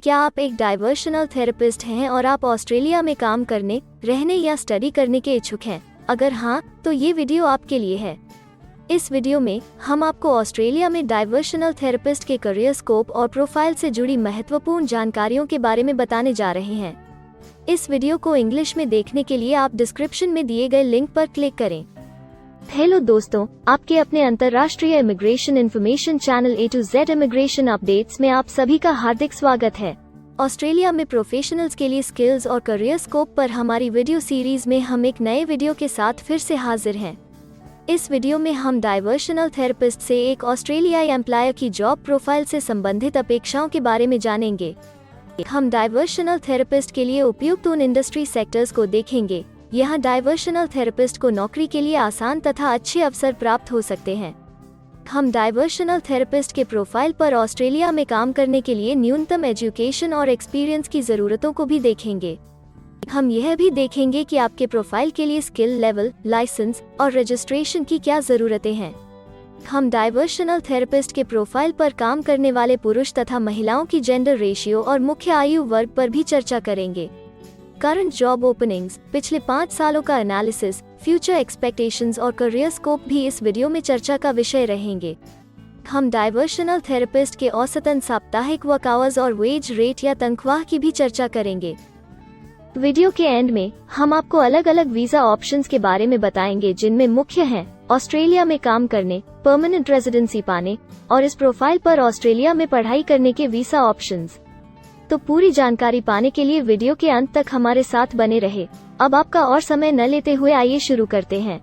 क्या आप एक डाइवर्शनल थेरेपिस्ट हैं और आप ऑस्ट्रेलिया में काम करने, रहने या स्टडी करने के इच्छुक हैं? अगर हाँ, तो ये वीडियो आपके लिए है। इस वीडियो में हम आपको ऑस्ट्रेलिया में डाइवर्शनल थेरेपिस्ट के करियर स्कोप और प्रोफाइल से जुड़ी महत्वपूर्ण जानकारियों के बारे में बताने जा रहे हैं। इस वीडियो को इंग्लिश में देखने के लिए आप डिस्क्रिप्शन में दिए गए लिंक पर क्लिक करें। हेलो दोस्तों, आपके अपने अंतर्राष्ट्रीय immigration information channel A to Z immigration updates में आप सभी का हार्दिक स्वागत है। ऑस्ट्रेलिया में प्रोफेशनल्स के लिए स्किल्स और करियर स्कोप पर हमारी वीडियो सीरीज में हम एक नए वीडियो के साथ फिर से हाजिर हैं। इस वीडियो में हम डाइवर्शनल थेरेपिस्ट से एक ऑस्ट्रेलियाई एम्प्लॉयर की जॉब प्रोफाइल से संबंधित अपेक्षाओं के बारे में जानेंगे। हम डाइवर्शनल थेरेपिस्ट के लिए उपयुक्त उन इंडस्ट्री सेक्टर्स को देखेंगे। यहाँ डाइवर्शनल थेरेपिस्ट को नौकरी के लिए आसान तथा अच्छे अवसर प्राप्त हो सकते हैं। हम डाइवर्शनल थेरेपिस्ट के प्रोफाइल पर ऑस्ट्रेलिया में काम करने के लिए न्यूनतम एजुकेशन और एक्सपीरियंस की ज़रूरतों को भी देखेंगे। हम यह भी देखेंगे कि आपके प्रोफाइल के लिए स्किल लेवल, लाइसेंस और रजिस्ट्रेशन की क्या ज़रूरतें हैं। हम डाइवर्शनल थेरेपिस्ट के प्रोफाइल पर काम करने वाले पुरुष तथा महिलाओं की जेंडर रेशियो और मुख्य आयु वर्ग पर भी चर्चा करेंगे। करंट जॉब ओपनिंग्स, पिछले 5 सालों का एनालिसिस, फ्यूचर एक्सपेक्टेशंस और करियर स्कोप भी इस वीडियो में चर्चा का विषय रहेंगे। हम डाइवर्शनल थेरेपिस्ट के औसतन साप्ताहिक वर्क आवर्स और वेज रेट या तनख्वाह की भी चर्चा करेंगे। वीडियो के एंड में हम आपको अलग अलग वीजा ऑप्शंस के बारे में बताएंगे, जिनमें मुख्य हैं ऑस्ट्रेलिया में काम करने, परमानेंट रेजिडेंसी पाने और इस प्रोफाइल पर ऑस्ट्रेलिया में पढ़ाई करने के वीजा ऑप्शंस। तो पूरी जानकारी पाने के लिए वीडियो के अंत तक हमारे साथ बने रहे। अब आपका और समय न लेते हुए आइए शुरू करते हैं।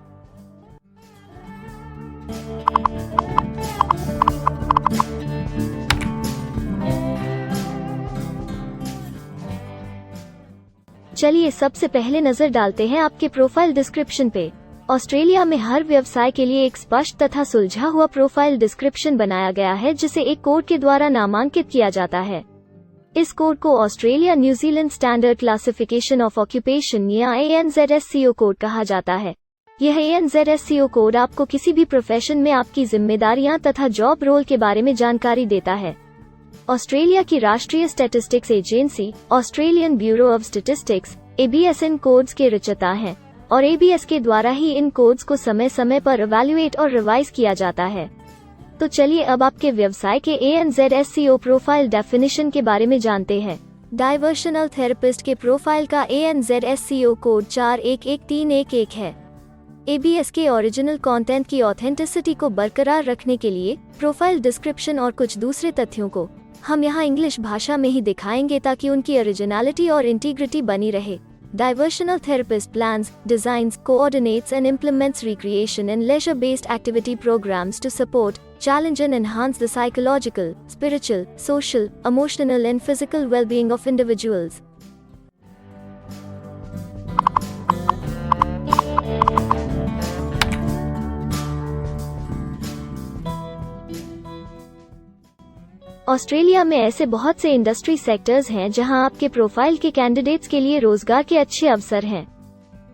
चलिए सबसे पहले नजर डालते हैं आपके प्रोफाइल डिस्क्रिप्शन पे। ऑस्ट्रेलिया में हर व्यवसाय के लिए एक स्पष्ट तथा सुलझा हुआ प्रोफाइल डिस्क्रिप्शन बनाया गया है, जिसे एक कोड के द्वारा नामांकित किया जाता है। इस कोड को Australia New Zealand standard classification of occupation या ANZSCO कोड कहा जाता है। यह ANZSCO कोड आपको किसी भी प्रोफेशन में आपकी जिम्मेदारियां तथा जॉब रोल के बारे में जानकारी देता है। ऑस्ट्रेलिया की राष्ट्रीय statistics agency Australian bureau of statistics ABS in codes के रचयिता हैं और ABS के द्वारा ही इन कोड्स को समय समय पर इवैल्यूएट और रिवाइज किया जाता है। तो चलिए अब आपके व्यवसाय के ANZSCO प्रोफाइल डेफिनेशन के बारे में जानते हैं। डाइवर्शनल थेरेपिस्ट के प्रोफाइल का ANZSCO कोड 411311 है। ABS के ओरिजिनल कंटेंट की ऑथेंटिसिटी को बरकरार रखने के लिए प्रोफाइल डिस्क्रिप्शन और कुछ दूसरे तथ्यों को हम यहाँ इंग्लिश भाषा में ही दिखाएंगे, ताकि उनकी ओरिजिनलिटी और इंटीग्रिटी बनी रहे। Diversional therapist plans, designs, coordinates and implements recreation and leisure-based activity programs to support, challenge and enhance the psychological, spiritual, social, emotional and physical well-being of individuals. Australia में ऐसे बहुत से इंडस्ट्री सेक्टर्स हैं जहां आपके profile के candidates के लिए रोजगार के अच्छे अवसर हैं।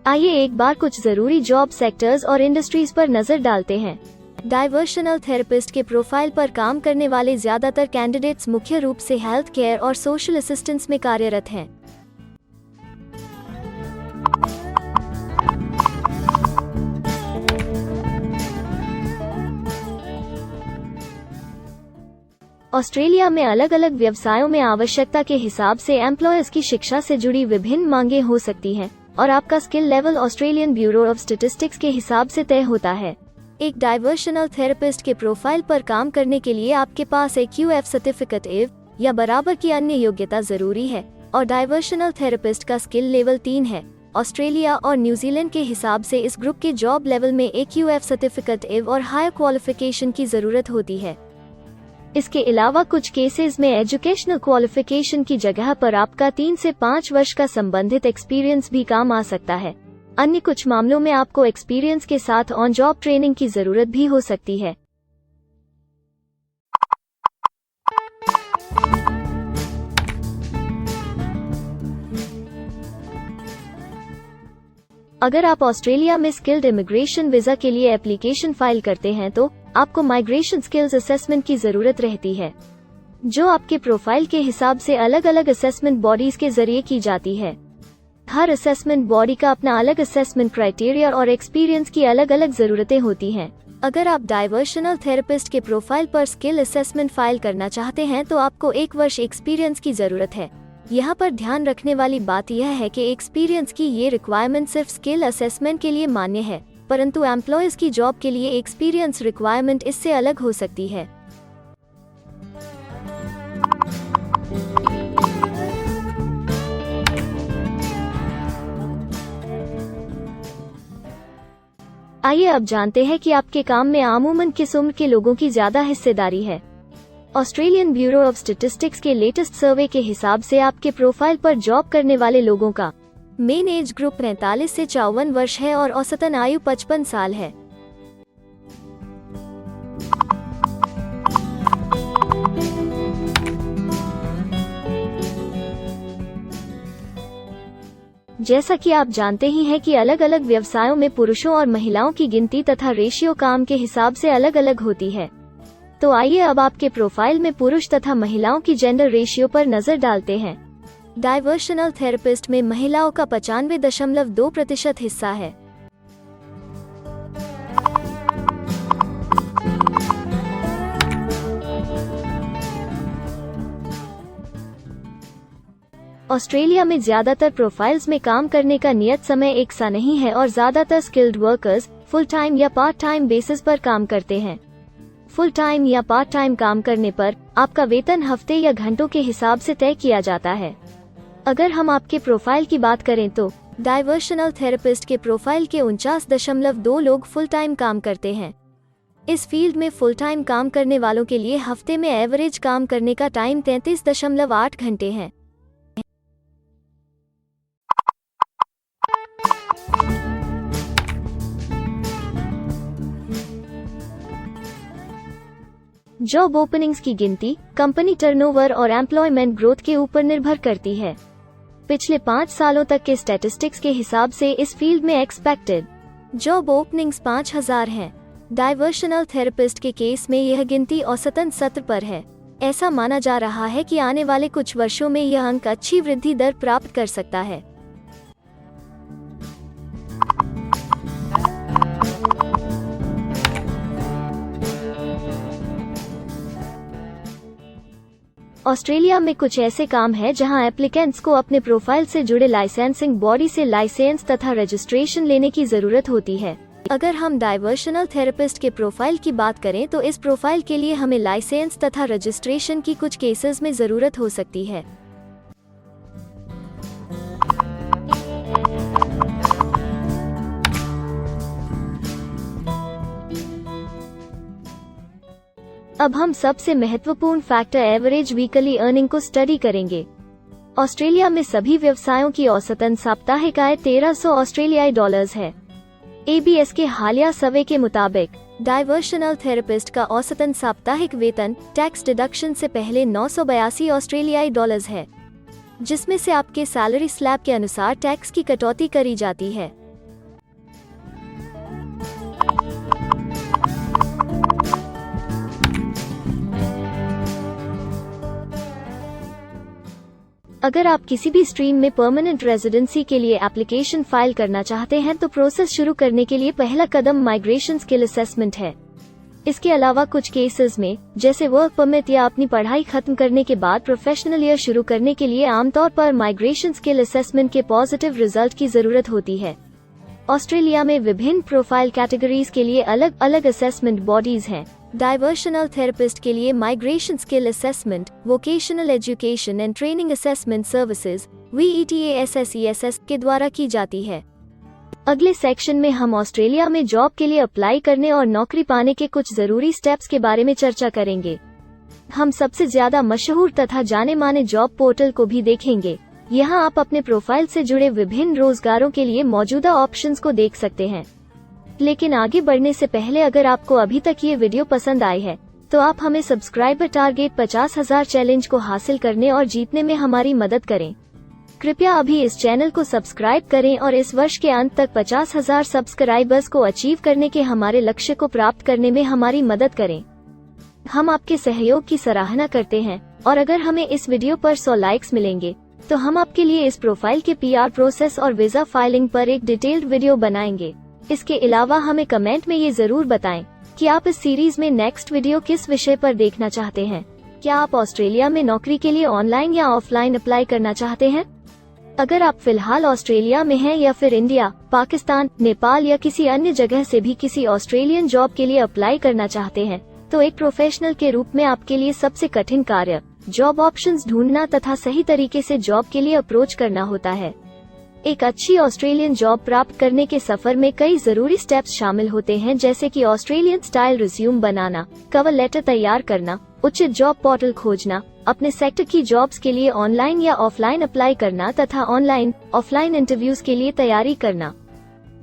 आइए एक बार कुछ जरूरी जॉब सेक्टर्स और इंडस्ट्रीज पर नजर डालते हैं। डाइवर्शनल थेरेपिस्ट के प्रोफाइल पर काम करने वाले ज्यादातर कैंडिडेट्स मुख्य रूप से हेल्थ केयर और सोशल असिस्टेंस में कार्यरत हैं। ऑस्ट्रेलिया में अलग अलग व्यवसायों में आवश्यकता के हिसाब से एम्प्लॉयर्स की शिक्षा से जुड़ी विभिन्न मांगें हो सकती हैं और आपका skill level Australian bureau of statistics के हिसाब से तय होता है। एक डाइवर्शनल थेरेपिस्ट के प्रोफाइल पर काम करने के लिए आपके पास एक QF सर्टिफिकेट AV या बराबर की अन्य योग्यता जरूरी है और डाइवर्शनल थेरेपिस्ट का स्किल लेवल 3 है। ऑस्ट्रेलिया और न्यूजीलैंड के हिसाब से इस ग्रुप के जॉब लेवल में एक QF सर्टिफिकेट AV और हायर क्वालिफिकेशन की जरूरत होती है। इसके अलावा कुछ केसेस में एजुकेशनल क्वालिफिकेशन की जगह पर आपका 3 से 5 वर्ष का संबंधित एक्सपीरियंस भी काम आ सकता है। अन्य कुछ मामलों में आपको एक्सपीरियंस के साथ ऑन जॉब ट्रेनिंग की जरूरत भी हो सकती है। अगर आप ऑस्ट्रेलिया में स्किल्ड इमिग्रेशन वीजा के लिए एप्लीकेशन फाइल करते हैं तो आपको माइग्रेशन स्किल्स असेसमेंट की जरूरत रहती है। जो आपके प्रोफाइल के हिसाब से अलग अलग असेसमेंट बॉडीज के जरिए की जाती है। हर असेसमेंट बॉडी का अपना अलग असेसमेंट क्राइटेरिया और एक्सपीरियंस की अलग अलग जरूरतें होती हैं। अगर आप डाइवर्शनल थेरेपिस्ट के प्रोफाइल पर स्किल असेसमेंट फाइल करना चाहते हैं तो आपको 1 वर्ष एक्सपीरियंस की जरूरत है। यहाँ पर ध्यान रखने वाली बात यह है कि एक्सपीरियंस की ये रिक्वायरमेंट सिर्फ स्किल असेसमेंट के लिए मान्य है, परंतु एम्प्लॉयज की जॉब के लिए एक्सपीरियंस रिक्वायरमेंट इससे अलग हो सकती है। आइए अब जानते हैं कि आपके काम में आमूमन किस उम्र के लोगों की ज्यादा हिस्सेदारी है। ऑस्ट्रेलियन ब्यूरो ऑफ स्टैटिस्टिक्स के लेटेस्ट सर्वे के हिसाब से आपके प्रोफाइल पर जॉब करने वाले लोगों का मेन एज ग्रुप 45 से 54 वर्ष है और औसतन आयु 55 साल है। जैसा कि आप जानते ही हैं कि अलग अलग व्यवसायों में पुरुषों और महिलाओं की गिनती तथा रेशियो काम के हिसाब से अलग अलग होती है। तो आइए अब आपके प्रोफाइल में पुरुष तथा महिलाओं की जेंडर रेशियो पर नजर डालते हैं। डाइवर्शनल थेरेपिस्ट में महिलाओं का 95.2% हिस्सा है। ऑस्ट्रेलिया में ज्यादातर प्रोफाइल्स में काम करने का नियत समय एक सा नहीं है और ज्यादातर स्किल्ड वर्कर्स फुल टाइम या पार्ट टाइम बेसिस पर काम करते हैं। फुल टाइम या पार्ट टाइम काम करने पर आपका वेतन हफ्ते या घंटों के हिसाब से तय किया जाता है। अगर हम आपके प्रोफाइल की बात करें तो डाइवर्शनल थेरेपिस्ट के प्रोफाइल के 49.2 लोग फुल टाइम काम करते हैं। इस फील्ड में फुल टाइम काम करने वालों के लिए हफ्ते में एवरेज काम करने का टाइम 33.8 घंटे है। जॉब ओपनिंग्स की गिनती कंपनी टर्नओवर और एम्प्लॉयमेंट ग्रोथ के ऊपर निर्भर करती है। पिछले 5 सालों तक के स्टैटिस्टिक्स के हिसाब से इस फील्ड में एक्सपेक्टेड जॉब ओपनिंग्स 5000 हैं। डाइवर्शनल थेरेपिस्ट के केस में यह गिनती औसतन 70 पर है। ऐसा माना जा रहा है कि आने वाले कुछ वर्षों में यह अंक अच्छी वृद्धि दर प्राप्त कर सकता है। ऑस्ट्रेलिया में कुछ ऐसे काम हैं जहां एप्लीकेंट्स को अपने प्रोफाइल से जुड़े लाइसेंसिंग बॉडी से लाइसेंस तथा रजिस्ट्रेशन लेने की जरूरत होती है। अगर हम डाइवर्शनल थेरेपिस्ट के प्रोफाइल की बात करें तो इस प्रोफाइल के लिए हमें लाइसेंस तथा रजिस्ट्रेशन की कुछ केसेस में जरूरत हो सकती है। अब हम सबसे महत्वपूर्ण फैक्टर एवरेज वीकली अर्निंग को स्टडी करेंगे। ऑस्ट्रेलिया में सभी व्यवसायों की औसतन साप्ताहिक आय 1300 ऑस्ट्रेलियाई डॉलर्स है। ABS के हालिया सर्वे के मुताबिक डाइवर्शनल थेरेपिस्ट का औसतन साप्ताहिक वेतन टैक्स डिडक्शन से पहले 982 ऑस्ट्रेलियाई डॉलर्स है, जिसमें से आपके सैलरी स्लैब के अनुसार टैक्स की कटौती करी जाती है। अगर आप किसी भी स्ट्रीम में परमानेंट रेजिडेंसी के लिए एप्लीकेशन फाइल करना चाहते हैं तो प्रोसेस शुरू करने के लिए पहला कदम माइग्रेशन स्किल असेसमेंट है। इसके अलावा कुछ केसेस में जैसे वर्क परमिट या अपनी पढ़ाई खत्म करने के बाद प्रोफेशनल ईयर शुरू करने के लिए आमतौर पर माइग्रेशन स्किल असेसमेंट के पॉजिटिव रिजल्ट की जरूरत होती है। ऑस्ट्रेलिया में विभिन्न प्रोफाइल कैटेगरीज के लिए अलग अलग असेसमेंट बॉडीज हैं। डाइवर्शनल थेरेपिस्ट के लिए migration skill assessment vocational education and training assessment services VETASSESS के द्वारा की जाती है। अगले सेक्शन में हम ऑस्ट्रेलिया में जॉब के लिए अप्लाई करने और नौकरी पाने के कुछ जरूरी स्टेप्स के बारे में चर्चा करेंगे। हम सबसे ज्यादा मशहूर तथा जाने माने जॉब पोर्टल को भी देखेंगे। यहाँ आप अपने प्रोफाइल से जुड़े विभिन्न रोजगारों के लिए मौजूदा ऑप्शंस को देख सकते हैं। लेकिन आगे बढ़ने से पहले अगर आपको अभी तक ये वीडियो पसंद आई है तो आप हमें सब्सक्राइबर टारगेट 50,000 चैलेंज को हासिल करने और जीतने में हमारी मदद करें। कृपया अभी इस चैनल को सब्सक्राइब करें और इस वर्ष के अंत तक 50,000 सब्सक्राइबर्स को अचीव करने के हमारे लक्ष्य को प्राप्त करने में हमारी मदद करें। हम आपके सहयोग की सराहना करते हैं। और अगर हमें इस वीडियो पर 100 लाइक्स मिलेंगे तो हम आपके लिए इस प्रोफाइल के PR प्रोसेस और वीजा फाइलिंग पर एक डिटेल्ड वीडियो बनाएंगे। इसके अलावा हमें कमेंट में ये जरूर बताएं कि आप इस सीरीज में नेक्स्ट वीडियो किस विषय पर देखना चाहते हैं। क्या आप ऑस्ट्रेलिया में नौकरी के लिए ऑनलाइन या ऑफलाइन अप्लाई करना चाहते हैं? अगर आप फिलहाल ऑस्ट्रेलिया में हैं या फिर इंडिया, पाकिस्तान, नेपाल या किसी अन्य जगह से भी किसी ऑस्ट्रेलियन जॉब के लिए अप्लाई करना चाहते हैं, तो एक प्रोफेशनल के रूप में आपके लिए सबसे कठिन कार्य जॉब ऑप्शंस ढूंढना तथा सही तरीके से जॉब के लिए अप्रोच करना होता है। एक अच्छी ऑस्ट्रेलियन जॉब प्राप्त करने के सफर में कई जरूरी स्टेप्स शामिल होते हैं, जैसे कि ऑस्ट्रेलियन स्टाइल रिज्यूम बनाना, कवर लेटर तैयार करना, उचित जॉब पोर्टल खोजना, अपने सेक्टर की जॉब्स के लिए ऑनलाइन या ऑफलाइन अप्लाई करना तथा ऑनलाइन ऑफलाइन इंटरव्यूज के लिए तैयारी करना।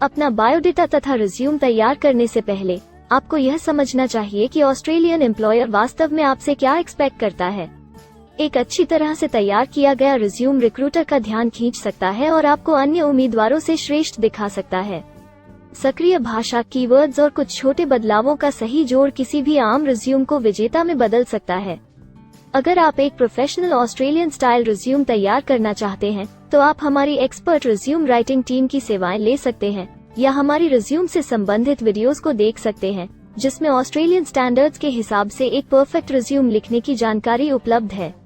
अपना बायोडेटा तथा रिज्यूम तैयार करने से पहले आपको यह समझना चाहिए कि ऑस्ट्रेलियन एम्प्लॉयर वास्तव में आपसे क्या एक्सपेक्ट करता है। एक अच्छी तरह से तैयार किया गया रिज्यूम रिक्रूटर का ध्यान खींच सकता है और आपको अन्य उम्मीदवारों से श्रेष्ठ दिखा सकता है। सक्रिय भाषा, कीवर्ड्स और कुछ छोटे बदलावों का सही जोड़ किसी भी आम रिज्यूम को विजेता में बदल सकता है। अगर आप एक प्रोफेशनल ऑस्ट्रेलियन स्टाइल रिज्यूम तैयार करना चाहते हैं, तो आप हमारी एक्सपर्ट रिज्यूम राइटिंग टीम की सेवाएं ले सकते हैं या हमारी रिज्यूम से संबंधित वीडियोस को देख सकते हैं, जिसमें ऑस्ट्रेलियन स्टैंडर्ड्स के हिसाब से एक परफेक्ट रिज्यूम लिखने की जानकारी उपलब्ध है।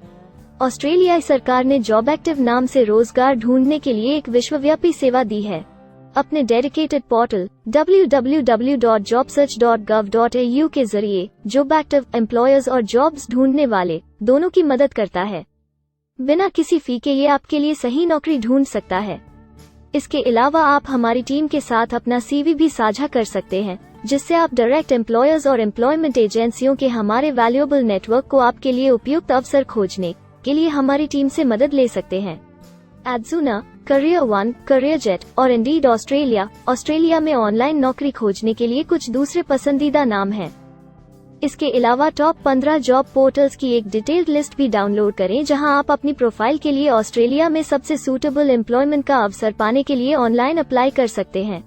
ऑस्ट्रेलियाई सरकार ने जॉब एक्टिव नाम से रोजगार ढूंढने के लिए एक विश्वव्यापी सेवा दी है। अपने डेडिकेटेड पोर्टल www.jobsearch.gov.au के जरिए जॉब एक्टिव एम्प्लॉयर्स और जॉब्स ढूंढने वाले दोनों की मदद करता है। बिना किसी फी के ये आपके लिए सही नौकरी ढूंढ सकता है। इसके अलावा आप हमारी टीम के साथ अपना CV भी साझा कर सकते हैं, जिससे आप डायरेक्ट एम्प्लॉयर्स और एम्प्लॉयमेंट एजेंसियों के हमारे वैल्यूएबल नेटवर्क को आपके लिए उपयुक्त अवसर खोजने के लिए हमारी टीम से मदद ले सकते हैं। एडजुना, करियर वन, करियर जेट और इंडीड ऑस्ट्रेलिया में ऑनलाइन नौकरी खोजने के लिए कुछ दूसरे पसंदीदा नाम हैं। इसके अलावा टॉप 15 जॉब पोर्टल्स की एक डिटेल्ड लिस्ट भी डाउनलोड करें, जहां आप अपनी प्रोफाइल के लिए ऑस्ट्रेलिया में सबसे सूटेबल एम्प्लॉयमेंट का अवसर पाने के लिए ऑनलाइन अप्लाई कर सकते हैं।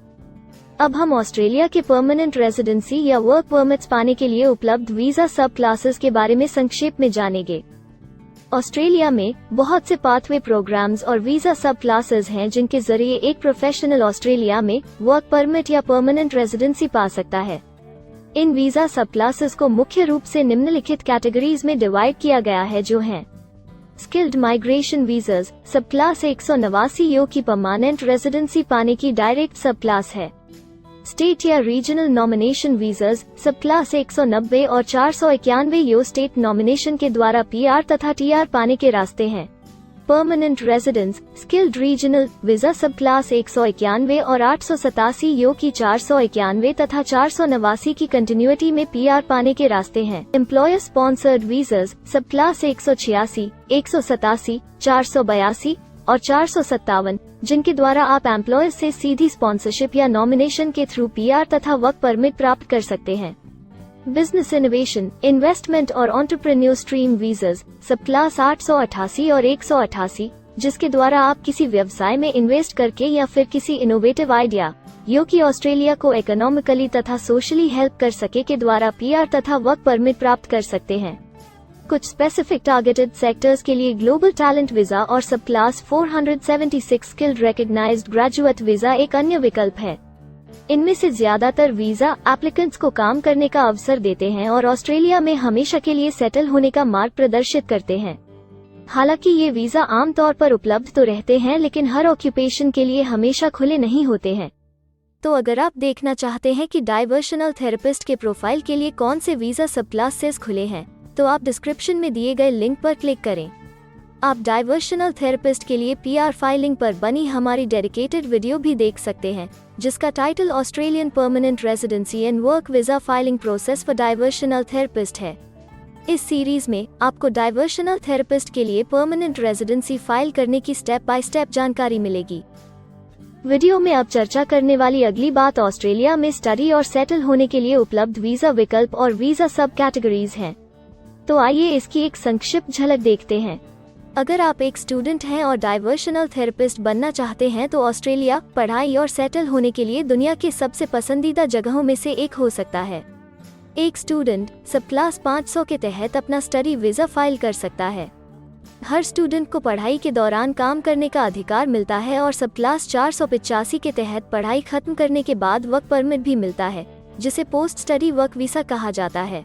अब हम ऑस्ट्रेलिया के परमानेंट रेजिडेंसी या वर्क परमिट्स पाने के लिए उपलब्ध वीजा सब क्लासेस के बारे में संक्षेप में जानेंगे। ऑस्ट्रेलिया में बहुत से पाथवे प्रोग्राम्स और वीजा सब क्लासेस हैं, जिनके जरिए एक प्रोफेशनल ऑस्ट्रेलिया में वर्क परमिट या परमानेंट रेजिडेंसी पा सकता है। इन वीजा सब क्लासेस को मुख्य रूप से निम्नलिखित कैटेगरीज में डिवाइड किया गया है, जो हैं स्किल्ड माइग्रेशन वीजास सब क्लास 189 यो की परमानेंट रेजिडेंसी पाने की डायरेक्ट सब क्लास है। स्टेट या रीजनल नॉमिनेशन वीजास सब क्लास 190 और 491 यो स्टेट नॉमिनेशन के द्वारा PR तथा TR पाने के रास्ते हैं। Permanent residence skilled regional visa सब क्लास 191 और 887 यो की 491 तथा 489 की कंटिन्यूटी में PR पाने के रास्ते हैं। एम्प्लॉयर स्पॉन्सर्ड वीजास सब क्लास 186, 187, 482 और 457, जिनके द्वारा आप एम्प्लॉयर से सीधी स्पॉन्सरशिप या नॉमिनेशन के थ्रू PR तथा वर्क परमिट प्राप्त कर सकते हैं। बिजनेस इनोवेशन, इन्वेस्टमेंट और एंटरप्रेन्योर स्ट्रीम वीजास सब क्लास 888 और 188, जिसके द्वारा आप किसी व्यवसाय में इन्वेस्ट करके या फिर किसी इनोवेटिव आइडिया यो कि ऑस्ट्रेलिया को इकोनॉमिकली तथा सोशली हेल्प कर सके के द्वारा PR तथा वर्क परमिट प्राप्त कर सकते हैं। कुछ स्पेसिफिक टारगेटेड सेक्टर्स के लिए ग्लोबल टैलेंट वीजा और subclass 476 skilled recognised graduate visa एक अन्य विकल्प है। इनमें से ज्यादातर वीजा एप्लीकेंट्स को काम करने का अवसर देते हैं और ऑस्ट्रेलिया में हमेशा के लिए सेटल होने का मार्ग प्रदर्शित करते हैं। हालांकि ये वीजा आमतौर पर उपलब्ध तो रहते हैं, लेकिन हर ऑक्यूपेशन के लिए हमेशा खुले नहीं होते हैं। तो अगर आप देखना चाहते हैं कि डाइवर्शनल थेरेपिस्ट के प्रोफाइल के लिए कौन से वीजा सब क्लासेस खुले हैं, तो आप डिस्क्रिप्शन में दिए गए लिंक पर क्लिक करें। आप डाइवर्शनल थेरेपिस्ट के लिए PR फाइलिंग पर बनी हमारी डेडिकेटेड वीडियो भी देख सकते हैं, जिसका title Australian permanent residency and work visa filing process for diversional therapist है। इस सीरीज में आपको डाइवर्शनल थेरेपिस्ट के लिए परमानेंट रेजिडेंसी फाइल करने की स्टेप बाय स्टेप जानकारी मिलेगी। वीडियो में अब चर्चा करने वाली अगली बात ऑस्ट्रेलिया में स्टडी और सेटल होने के लिए उपलब्ध वीजा विकल्प और वीजा सब कैटेगरीज हैं। तो आइए इसकी एक संक्षिप्त झलक देखते हैं। अगर आप एक स्टूडेंट हैं और डाइवर्शनल थेरेपिस्ट बनना चाहते हैं, तो ऑस्ट्रेलिया पढ़ाई और सेटल होने के लिए दुनिया के सबसे पसंदीदा जगहों में से एक हो सकता है। एक स्टूडेंट सब क्लास 500 के तहत अपना स्टडी वीज़ा फाइल कर सकता है। हर स्टूडेंट को पढ़ाई के दौरान काम करने का अधिकार मिलता है और सब क्लास 485 के तहत पढ़ाई खत्म करने के बाद वर्क परमिट भी मिलता है, जिसे पोस्ट स्टडी वर्क वीज़ा कहा जाता है।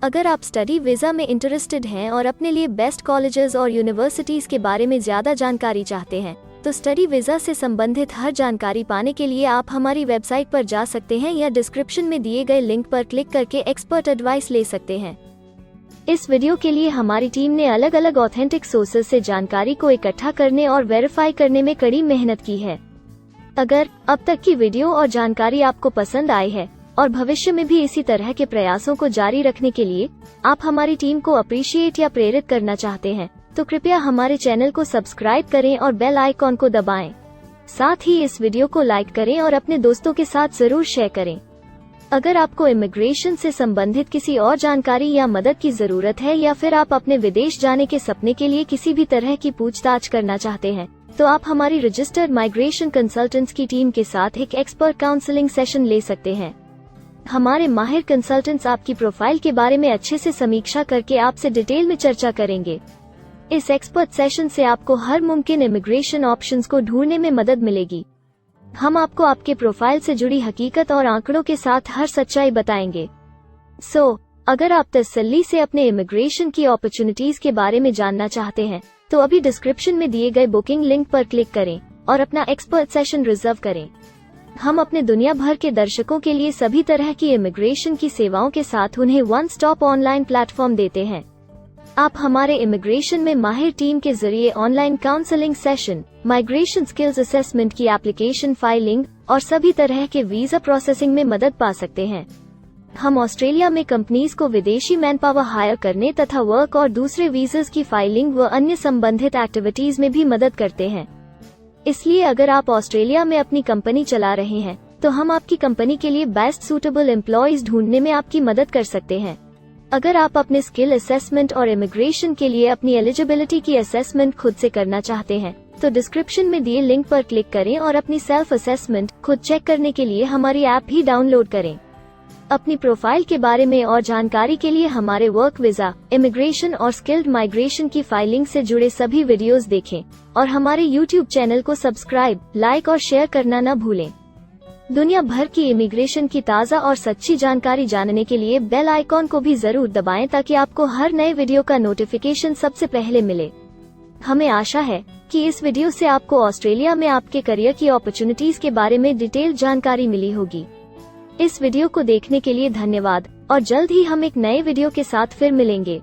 अगर आप स्टडी वीज़ा में इंटरेस्टेड हैं और अपने लिए बेस्ट कॉलेजेस और यूनिवर्सिटीज़ के बारे में ज़्यादा जानकारी चाहते हैं, तो स्टडी वीज़ा से संबंधित हर जानकारी पाने के लिए आप हमारी वेबसाइट पर जा सकते हैं या डिस्क्रिप्शन में दिए गए लिंक पर क्लिक करके एक्सपर्ट एडवाइस ले सकते हैं। इस वीडियो के लिए हमारी टीम ने अलग अलग ऑथेंटिक सोर्सेज से जानकारी को इकट्ठा करने और वेरीफाई करने में कड़ी मेहनत की है। अगर अब तक की वीडियो और जानकारी आपको पसंद आई है और भविष्य में भी इसी तरह के प्रयासों को जारी रखने के लिए आप हमारी टीम को अप्रिशिएट या प्रेरित करना चाहते हैं, तो कृपया हमारे चैनल को सब्सक्राइब करें और बेल आइकॉन को दबाएं। साथ ही इस वीडियो को लाइक करें और अपने दोस्तों के साथ जरूर शेयर करें। अगर आपको इमिग्रेशन से संबंधित किसी और जानकारी या मदद की जरूरत है या फिर आप अपने विदेश जाने के सपने के लिए किसी भी तरह की पूछताछ करना चाहते हैं, तो आप हमारी रजिस्टर्ड माइग्रेशन कंसल्टेंट्स की टीम के साथ एक एक्सपर्ट काउंसलिंग सेशन ले सकते हैं। हमारे माहिर कंसल्टेंट्स आपकी प्रोफाइल के बारे में अच्छे से समीक्षा करके आपसे डिटेल में चर्चा करेंगे। इस एक्सपर्ट सेशन से आपको हर मुमकिन इमिग्रेशन ऑप्शंस को ढूंढने में मदद मिलेगी। हम आपको आपके प्रोफाइल से जुड़ी हकीकत और आंकड़ों के साथ हर सच्चाई बताएंगे। अगर आप तसल्ली से अपने इमिग्रेशन की अपॉर्चुनिटीज के बारे में जानना चाहते हैं, तो अभी डिस्क्रिप्शन में दिए गए बुकिंग लिंक पर क्लिक करें और अपना एक्सपर्ट सेशन रिजर्व करें। हम अपने दुनिया भर के दर्शकों के लिए सभी तरह की इमिग्रेशन की सेवाओं के साथ उन्हें वन स्टॉप ऑनलाइन प्लेटफॉर्म देते हैं। आप हमारे इमिग्रेशन में माहिर टीम के जरिए online counselling session, migration skills assessment की एप्लीकेशन फाइलिंग और सभी तरह के वीजा प्रोसेसिंग में मदद पा सकते हैं। हम ऑस्ट्रेलिया में कंपनीज को विदेशी मैन पावर हायर करने तथा वर्क और दूसरे वीजास की फाइलिंग व अन्य संबंधित एक्टिविटीज में भी मदद करते हैं। इसलिए अगर आप ऑस्ट्रेलिया में अपनी कंपनी चला रहे हैं, तो हम आपकी कंपनी के लिए बेस्ट सूटेबल एम्प्लॉयज ढूंढने में आपकी मदद कर सकते हैं। अगर आप अपने स्किल असेसमेंट और इमिग्रेशन के लिए अपनी एलिजिबिलिटी की असेसमेंट खुद से करना चाहते हैं, तो डिस्क्रिप्शन में दिए लिंक पर क्लिक करें और अपनी सेल्फ असेसमेंट खुद चेक करने के लिए हमारी ऐप भी डाउनलोड करें। अपनी प्रोफाइल के बारे में और जानकारी के लिए हमारे वर्क वीजा, इमिग्रेशन और स्किल्ड माइग्रेशन की फाइलिंग से जुड़े सभी वीडियोस देखें और हमारे YouTube चैनल को सब्सक्राइब, लाइक और शेयर करना न भूलें। दुनिया भर की इमिग्रेशन की ताज़ा और सच्ची जानकारी जानने के लिए बेल आइकॉन को भी जरूर दबाएं ताकि आपको हर नए वीडियो का नोटिफिकेशन सबसे पहले मिले। हमें आशा है कि इस वीडियो से आपको ऑस्ट्रेलिया में आपके करियर की अपॉर्चुनिटीज के बारे में डिटेल जानकारी मिली होगी। इस वीडियो को देखने के लिए धन्यवाद और जल्द ही हम एक नए वीडियो के साथ फिर मिलेंगे।